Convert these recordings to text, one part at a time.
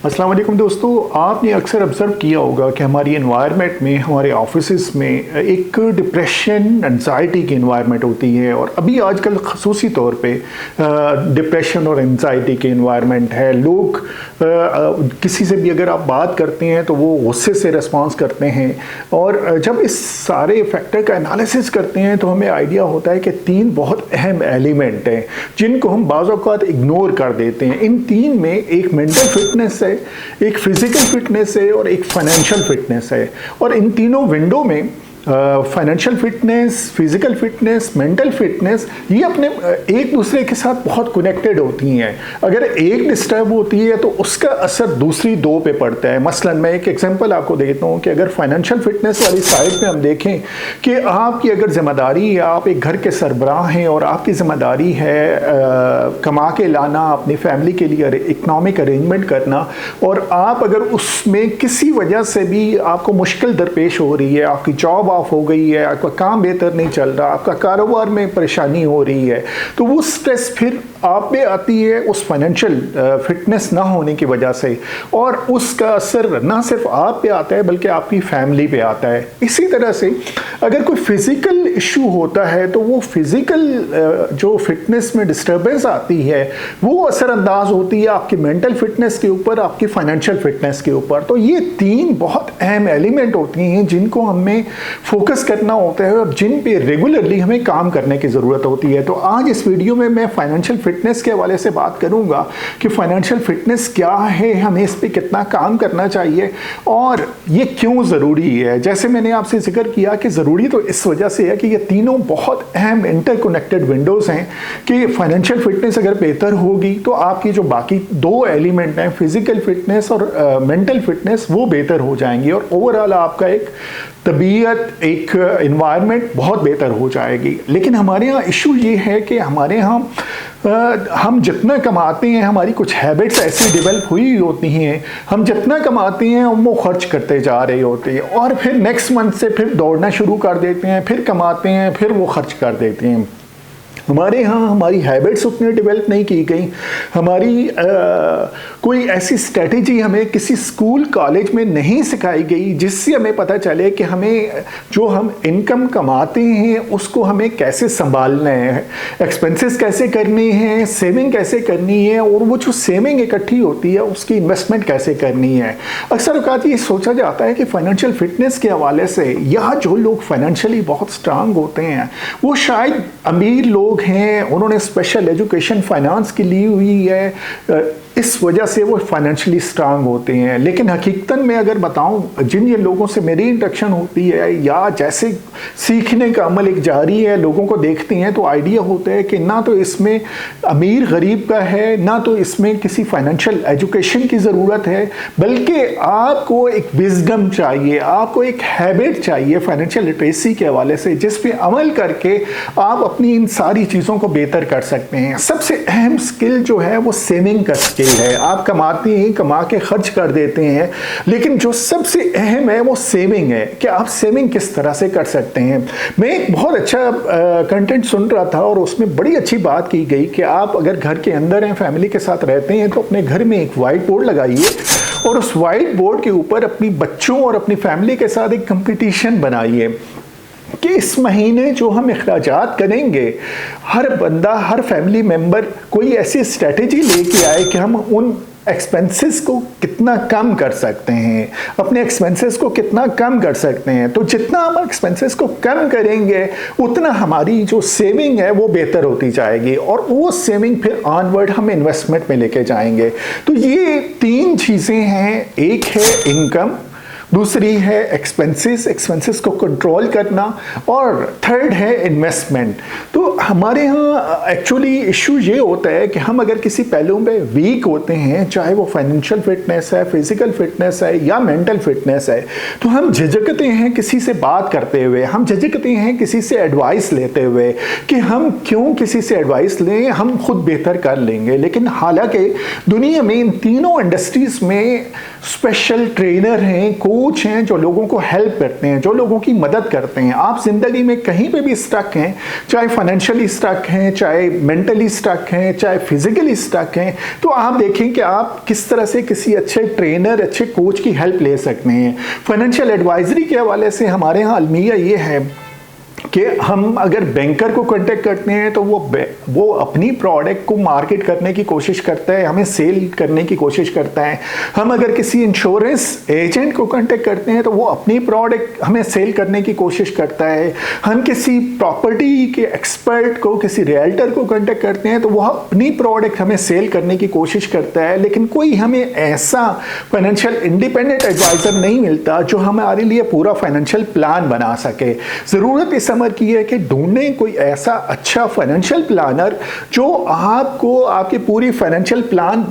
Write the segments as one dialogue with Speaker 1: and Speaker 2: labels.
Speaker 1: अस्सलाम वालेकुम दोस्तों, आपने अक्सर ऑब्ज़र्व किया होगा कि हमारी एनवायरनमेंट में, हमारे ऑफिसेस में एक डिप्रेशन, एंजाइटी की एनवायरनमेंट होती है। और अभी आजकल ख़ुसूसी तौर पे डिप्रेशन और एंजाइटी की एनवायरनमेंट है। लोग किसी से भी अगर आप बात करते हैं तो वो गुस्से से रिस्पॉन्स करते हैं। और जब इस सारे फैक्टर का एनालिसिस करते हैं तो हमें आइडिया होता है कि तीन बहुत अहम एलिमेंट हैं जिनको हम बाज़ औक़ात इग्नोर कर देते हैं। इन तीन में एक मेंटल फिटनेस है, एक फिजिकल फिटनेस है और एक फाइनेंशियल फिटनेस है। और इन तीनों विंडो में financial fitness, physical fitness, mental fitness, ये अपने एक दूसरे के साथ बहुत कनेक्टेड होती हैं। अगर एक डिस्टर्ब होती है तो उसका असर दूसरी दो पे पड़ता है। मसलन मैं एक एग्जांपल आपको देता हूँ कि अगर फाइनेंशियल फिटनेस वाली साइड में हम देखें कि आपकी अगर जिम्मेदारी है, आप एक घर के सरबराह हैं और आपकी जिम्मेदारी है कमा के लाना, अपनी फैमिली के लिए इकनॉमिक अरेंजमेंट करना, और आप अगर उसमें किसी वजह से भी आपको मुश्किल दरपेश हो रही है, आपकी जॉब ऑफ हो गई है, आपका काम बेहतर नहीं चल रहा, आपका कारोबार में परेशानी हो रही है, तो वो स्ट्रेस फिर आप पे आती है उस फाइनेंशियल फिटनेस ना होने की वजह से। और उसका असर ना सिर्फ आप पे आता है बल्कि आपकी फैमिली पे आता है। इसी तरह से अगर कोई फिजिकल इशू होता है तो वो फिजिकल जो फिटनेस में डिस्टर्बेंस आती है वो असरअंदाज होती है आपकी मेंटल फिटनेस के ऊपर, आपकी फाइनेंशियल फिटनेस के ऊपर। तो ये तीन बहुत अहम एलिमेंट होती हैं जिनको हमें फोकस करना होता है और जिन पे रेगुलरली हमें काम करने की ज़रूरत होती है। तो आज इस वीडियो में मैं फाइनेंशियल फिटनेस के हवाले से बात करूंगा कि फाइनेंशियल फिटनेस क्या है, हमें इस पे कितना काम करना चाहिए और ये क्यों ज़रूरी है। जैसे मैंने आपसे जिक्र किया कि ज़रूरी तो इस वजह से है कि ये तीनों बहुत अहम इंटरकनेक्टेड विंडोज़ हैं कि फाइनेंशियल फिटनेस अगर बेहतर होगी तो आपकी जो बाकी दो एलिमेंट हैं, फिजिकल फिटनेस और मेंटल फिटनेस, वो बेहतर हो जाएंगी और ओवरऑल आपका एक तबीयत, एक एनवायरनमेंट बहुत बेहतर हो जाएगी। लेकिन हमारे यहाँ इशू ये है कि हमारे यहाँ हम जितना कमाते हैं, हमारी कुछ हैबिट्स ऐसी डेवलप हुई होती हैं, हम जितना कमाते हैं वो खर्च करते जा रहे होते हैं और फिर नेक्स्ट मंथ से फिर दौड़ना शुरू कर देते हैं, फिर कमाते हैं, फिर वो खर्च कर देते हैं। हमारे यहाँ हमारी हैबिट्स उतनी डेवलप नहीं की गई। हमारी कोई ऐसी स्ट्रेटेजी हमें किसी स्कूल कॉलेज में नहीं सिखाई गई जिससे हमें पता चले कि हमें जो हम इनकम कमाते हैं उसको हमें कैसे संभालना है, एक्सपेंसेस कैसे करने हैं, सेविंग कैसे करनी है और वो जो सेविंग इकट्ठी होती है उसकी इन्वेस्टमेंट कैसे करनी है। अक्सर औक़ात ये सोचा जाता है कि फाइनेंशियल फिटनेस के हवाले से यहाँ जो लोग फाइनेंशियली बहुत स्ट्रांग होते हैं वो शायद अमीर लोग हैं, उन्होंने स्पेशल एजुकेशन फाइनेंस की ली हुई है, इस वजह से वो फाइनेंशियली स्ट्रांग होते हैं। लेकिन हकीकतन में अगर बताऊं, जिन ये लोगों से मेरी इंटरेक्शन होती है या जैसे सीखने का अमल एक जारी है, लोगों को देखते हैं तो आइडिया होता है कि ना तो इसमें अमीर गरीब का है, ना तो इसमें किसी फाइनेंशियल एजुकेशन की ज़रूरत है, बल्कि आपको एक विजडम चाहिए, आपको एक हैबिट चाहिए फाइनेंशियल लिटरेसी के हवाले से जिस पे अमल करके आप अपनी इन सारी चीज़ों को बेहतर कर सकते हैं। सबसे अहम स्किल जो है वो सेविंग का स्किल है। आप कमाते हैं, कमा के खर्च कर देते हैं, लेकिन जो सबसे अहम है वो सेविंग है कि आप सेविंग किस तरह से कर सकते हैं। मैं एक बहुत अच्छा कंटेंट सुन रहा था और उसमें बड़ी अच्छी बात की गई कि आप अगर घर के अंदर हैं, फैमिली के साथ रहते हैं, तो अपने घर में एक वाइट बोर्ड लगाइए और उस वाइट बोर्ड के ऊपर अपनी बच्चों और अपनी फैमिली के साथ एक कंपटीशन बनाइए कि इस महीने जो हम अखराजात करेंगे, हर बंदा, हर फैमिली मेंबर कोई ऐसी स्ट्रेटेजी लेके आए कि हम उन एक्सपेंसेस को कितना कम कर सकते हैं, अपने एक्सपेंसेस को कितना कम कर सकते हैं। तो जितना हम एक्सपेंसेस को कम करेंगे उतना हमारी जो सेविंग है वो बेहतर होती जाएगी और वो सेविंग फिर ऑनवर्ड हम इन्वेस्टमेंट में लेके जाएंगे। तो ये तीन चीज़ें हैं, एक है इनकम, दूसरी है एक्सपेंसेस को कंट्रोल करना और थर्ड है इन्वेस्टमेंट। तो हमारे यहाँ एक्चुअली इशू ये होता है कि हम अगर किसी पहलू में वीक होते हैं, चाहे वो फाइनेंशियल फिटनेस है, फिजिकल फिटनेस है या मेंटल फिटनेस है, तो हम झिझकते हैं किसी से बात करते हुए, हम झिझकते हैं किसी से एडवाइस लेते हुए कि हम क्यों किसी से एडवाइस लें, हम खुद बेहतर कर लेंगे। लेकिन हालांकि दुनिया में इन तीनों इंडस्ट्रीज में स्पेशल ट्रेनर हैं, कोच हैं जो लोगों को हेल्प करते हैं, जो लोगों की मदद करते हैं। आप जिंदगी में कहीं पे भी स्टक हैं, चाहे फाइनेंशियली स्टक हैं, चाहे मेंटली स्टक हैं, चाहे फिजिकली स्टक हैं, तो आप देखें कि आप किस तरह से किसी अच्छे ट्रेनर, अच्छे कोच की हेल्प ले सकते हैं। फाइनेंशियल एडवाइजरी के हवाले से हमारे यहाँ अलमिया ये है कि हम अगर बैंकर को कांटेक्ट करते हैं तो वो अपनी प्रोडक्ट को मार्केट करने की कोशिश करता है, हमें सेल करने की कोशिश करता है। हम अगर किसी इंश्योरेंस एजेंट को कांटेक्ट करते हैं तो वो अपनी प्रोडक्ट हमें सेल करने की कोशिश करता है। हम किसी प्रॉपर्टी के एक्सपर्ट को, किसी रियल्टर को कांटेक्ट करते हैं तो वो अपनी प्रोडक्ट हमें सेल करने की कोशिश करता है। लेकिन कोई हमें ऐसा फाइनेंशियल इंडिपेंडेंट एडवाइजर नहीं मिलता जो हमारे लिए पूरा फाइनेंशियल प्लान बना सके। ज़रूरत इस समझ की है कि ढूंढें कोई ऐसा अच्छा फाइनेंशियल प्लानर जो आपको आपकी पूरी फाइनेंशियल प्लान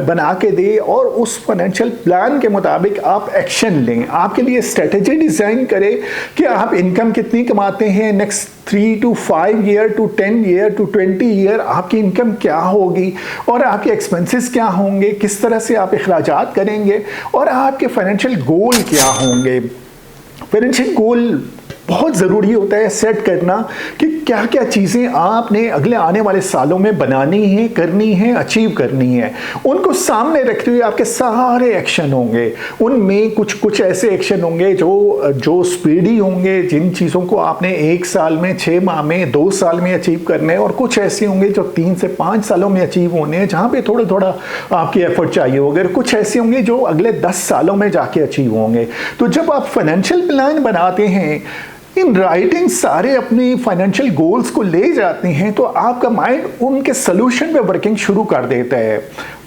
Speaker 1: बना के दे और उस फाइनेंशियल प्लान के मुताबिक आप एक्शन लें। आपके लिए स्ट्रेटेजी डिजाइन करे कि आप इनकम कितनी कमाते हैं, next 3 to 5 year to 10 year to 20 year आपकी इनकम क्या होगी और आपके एक्सपेंसेस क्या होंगे, किस तरह से आप अखराजात करेंगे और आपके फाइनेंशियल गोल क्या होंगे। फाइनेंशियल गोल बहुत ज़रूरी होता है सेट करना कि क्या क्या चीज़ें आपने अगले आने वाले सालों में बनानी है, करनी है, अचीव करनी है। उनको सामने रखते हुए आपके सारे एक्शन होंगे, उनमें कुछ ऐसे एक्शन होंगे जो स्पीडी होंगे, जिन चीज़ों को आपने 1 साल में, 6 माह में, 2 साल में अचीव करने, और कुछ ऐसे होंगे जो 3 से 5 सालों में अचीव होने हैं, जहाँ पे थोड़ा थोड़ा आपकी एफर्ट चाहिए होगा। कुछ ऐसे होंगे जो अगले 10 सालों में जाके अचीव होंगे। तो जब आप फाइनेंशियल प्लान बनाते हैं, इन राइटिंग सारे अपने फाइनेंशियल गोल्स को ले जाते हैं, तो आपका माइंड उनके सोल्यूशन पे वर्किंग शुरू कर देता है।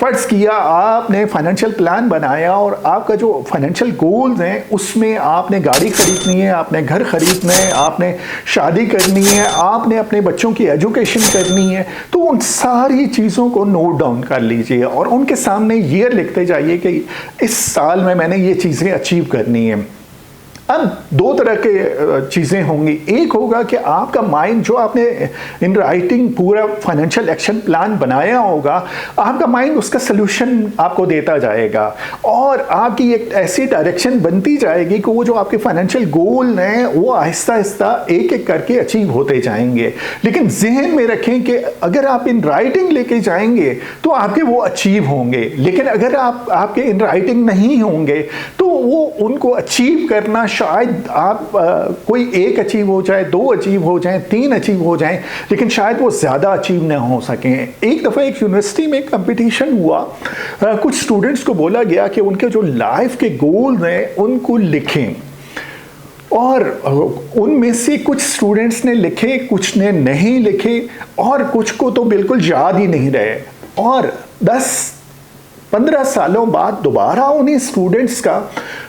Speaker 1: फर्ज किया आपने फाइनेंशियल प्लान बनाया और आपका जो फाइनेंशियल गोल्स हैं उसमें आपने गाड़ी खरीदनी है, आपने घर खरीदना है, आपने शादी करनी है, आपने अपने बच्चों की एजुकेशन करनी है, तो उन सारी चीज़ों को नोट डाउन कर लीजिए और उनके सामने ईयर लिखते जाइए कि इस साल में मैंने ये चीज़ें अचीव करनी है। अब 2 तरह के चीज़ें होंगी। एक होगा कि आपका माइंड, जो आपने इन राइटिंग पूरा फाइनेंशियल एक्शन प्लान बनाया होगा, आपका माइंड उसका सलूशन आपको देता जाएगा और आपकी एक ऐसी डायरेक्शन बनती जाएगी कि वो जो आपके फाइनेंशियल गोल हैं वो आहिस्ता आहिस्ता एक एक करके अचीव होते जाएंगे। लेकिन जहन में रखें कि अगर आप इन राइटिंग लेके जाएंगे तो आपके वो अचीव होंगे, लेकिन अगर आपके इन राइटिंग नहीं होंगे तो वो उनको अचीव करना, शायद आप कोई 1 अचीव हो जाए, 2 अचीव हो जाए, 3 अचीव हो जाए, लेकिन शायद वो ज़्यादा अचीव ना हो सकें। एक दफ़ा एक यूनिवर्सिटी में कंपटीशन हुआ, कुछ स्टूडेंट्स को बोला गया कि उनके जो लाइफ के गोल्स हैं उनको लिखें, और उनमें से कुछ स्टूडेंट्स ने लिखे, कुछ ने नहीं लिखे और कुछ को तो बिल्कुल याद ही नहीं रहे। और 10-15 सालों बाद दोबारा उन्हीं स्टूडेंट्स का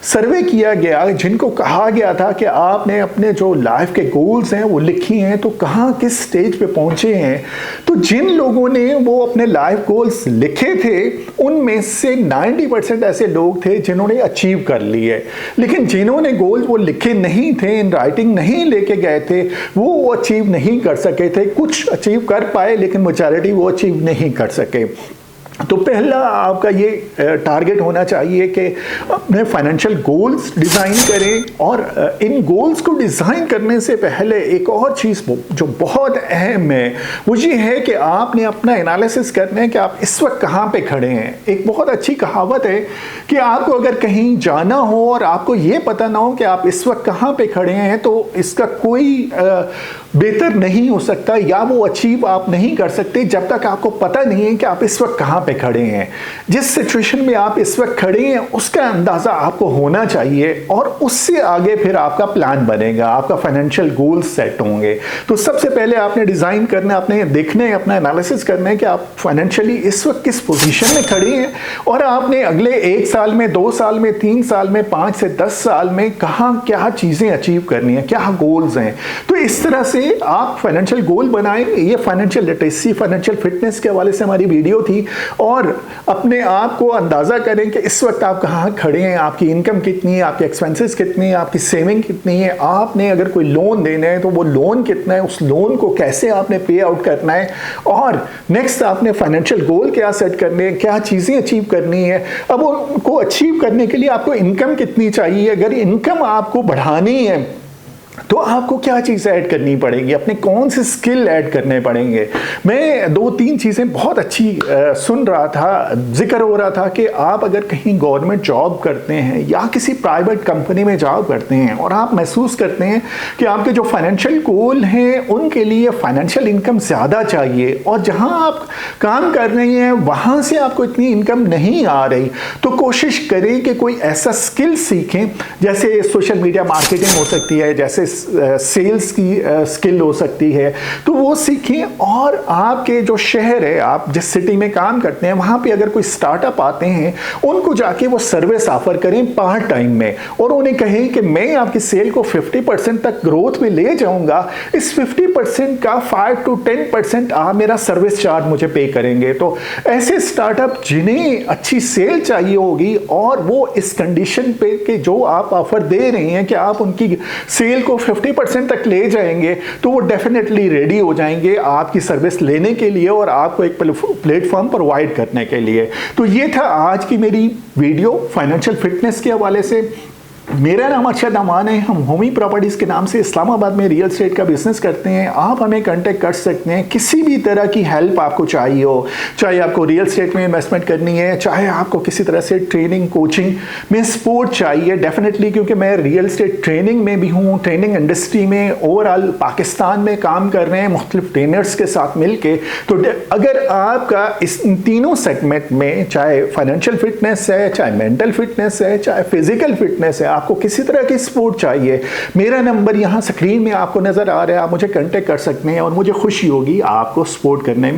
Speaker 1: सर्वे किया गया, जिनको कहा गया था कि आपने अपने जो लाइफ के गोल्स हैं वो लिखी हैं, तो कहाँ किस स्टेज पे पहुंचे हैं। तो जिन लोगों ने वो अपने लाइफ गोल्स लिखे थे उनमें से 90% ऐसे लोग थे जिन्होंने अचीव कर लिए, लेकिन जिन्होंने गोल्स वो लिखे नहीं थे, इन राइटिंग नहीं लेके गए थे, वो अचीव नहीं कर सके थे। कुछ अचीव कर पाए लेकिन मेजॉरिटी वो अचीव नहीं कर सके। तो पहला आपका ये टारगेट होना चाहिए कि अपने फाइनेंशियल गोल्स डिज़ाइन करें, और इन गोल्स को डिज़ाइन करने से पहले एक और चीज़ जो बहुत अहम है वो ये है कि आपने अपना एनालिसिस करना है कि आप इस वक्त कहाँ पे खड़े हैं। एक बहुत अच्छी कहावत है कि आपको अगर कहीं जाना हो और आपको ये पता ना हो कि आप इस वक्त कहाँ पे खड़े हैं, तो इसका कोई बेहतर नहीं हो सकता या वो अचीव आप नहीं कर सकते जब तक आपको पता नहीं है कि आप इस वक्त कहाँ पे खड़े हैं। जिस सिचुएशन में आप इस वक्त खड़े हैं उसका अंदाज़ा आपको होना चाहिए और उससे आगे फिर आपका प्लान बनेगा, आपका फाइनेंशियल गोल सेट होंगे। तो सबसे पहले आपने डिज़ाइन करना, आपने देखना है, अपना एनालिसिस करना है कि आप फाइनेंशियली इस वक्त किस पोजीशन में खड़े हैं और आपने अगले 1 साल में, 2 साल में, 3 साल में, 5 से 10 साल में कहाँ क्या चीज़ें अचीव करनी है, क्या गोल्स हैं। तो इस तरह से आप फाइनेंशियल गोल बनाएं। ये फाइनेंशियल लिटरेसी, फाइनेंशियल फिटनेस के हवाले से हमारी वीडियो थी। और अपने आप को अंदाज़ा करें कि इस वक्त आप कहाँ खड़े हैं, आपकी इनकम कितनी है, आपके एक्सपेंसेस कितनी है, आपकी सेविंग कितनी है, आपने अगर कोई लोन देना है तो वो लोन कितना है, उस लोन को कैसे आपने पे आउट करना है, और नेक्स्ट आपने फाइनेंशियल गोल क्या सेट करने हैं, क्या चीज़ें अचीव करनी है। अब उनको अचीव करने के लिए आपको इनकम कितनी चाहिए, अगर इनकम आपको बढ़ानी है तो आपको क्या चीज़ ऐड करनी पड़ेगी, अपने कौन से स्किल ऐड करने पड़ेंगे। मैं 2-3 चीज़ें बहुत अच्छी सुन रहा था, जिक्र हो रहा था कि आप अगर कहीं गवर्नमेंट जॉब करते हैं या किसी प्राइवेट कंपनी में जॉब करते हैं और आप महसूस करते हैं कि आपके जो फाइनेंशियल गोल हैं उनके लिए फाइनेंशियल इनकम ज़्यादा चाहिए, और जहां आप काम कर रहे हैं वहां से आपको इतनी इनकम नहीं आ रही, तो कोशिश करें कि कोई ऐसा स्किल सीखें, जैसे सोशल मीडिया मार्केटिंग हो सकती है, जैसे सेल्स की स्किल हो सकती है, तो वो सीखें। और आपके जो शहर है, आप जिस सिटी में काम करते हैं, वहां पे अगर कोई स्टार्टअप आते हैं उनको जाके वो सर्विस ऑफर करें पार्ट टाइम में, और उन्हें कहें कि मैं आपकी सेल को 50% तक ग्रोथ में ले जाऊंगा, इस 50% का 5 to 10% आप मेरा सर्विस चार्ज मुझे पे करेंगे। तो ऐसे स्टार्टअप जिन्हें अच्छी सेल चाहिए होगी और वो इस कंडीशन पे कि जो आप ऑफर दे रहे हैं कि आप उनकी सेल को 50% तक ले जाएंगे, तो वो डेफिनेटली रेडी हो जाएंगे आपकी सर्विस लेने के लिए और आपको एक प्लेटफॉर्म प्रोवाइड करने के लिए। तो ये था आज की मेरी वीडियो फाइनेंशियल फिटनेस के हवाले से। मेरा नाम अरशद अमान है, हम होमी प्रॉपर्टीज़ के नाम से इस्लामाबाद में रियल एस्टेट का बिजनेस करते हैं। आप हमें कांटेक्ट कर सकते हैं, किसी भी तरह की हेल्प आपको चाहिए हो, चाहे आपको रियल एस्टेट में इन्वेस्टमेंट करनी है, चाहे आपको किसी तरह से ट्रेनिंग कोचिंग में सपोर्ट चाहिए, डेफिनेटली, क्योंकि मैं रियल एस्टेट ट्रेनिंग में भी हूँ, ट्रेनिंग इंडस्ट्री में ओवरऑल पाकिस्तान में काम कर रहे हैं मुख्तलिफ ट्रेनर्स के साथ मिल के। तो अगर आपका इन तीनों सेगमेंट में, चाहे फाइनेंशियल फिटनेस है, चाहे मेंटल फिटनेस है, चाहे फिजिकल फिटनेस है, आपको किसी तरह की सपोर्ट चाहिए, मेरा नंबर यहां स्क्रीन में आपको नजर आ रहा है, आप मुझे कांटेक्ट कर सकते हैं और मुझे खुशी होगी आपको सपोर्ट करने में।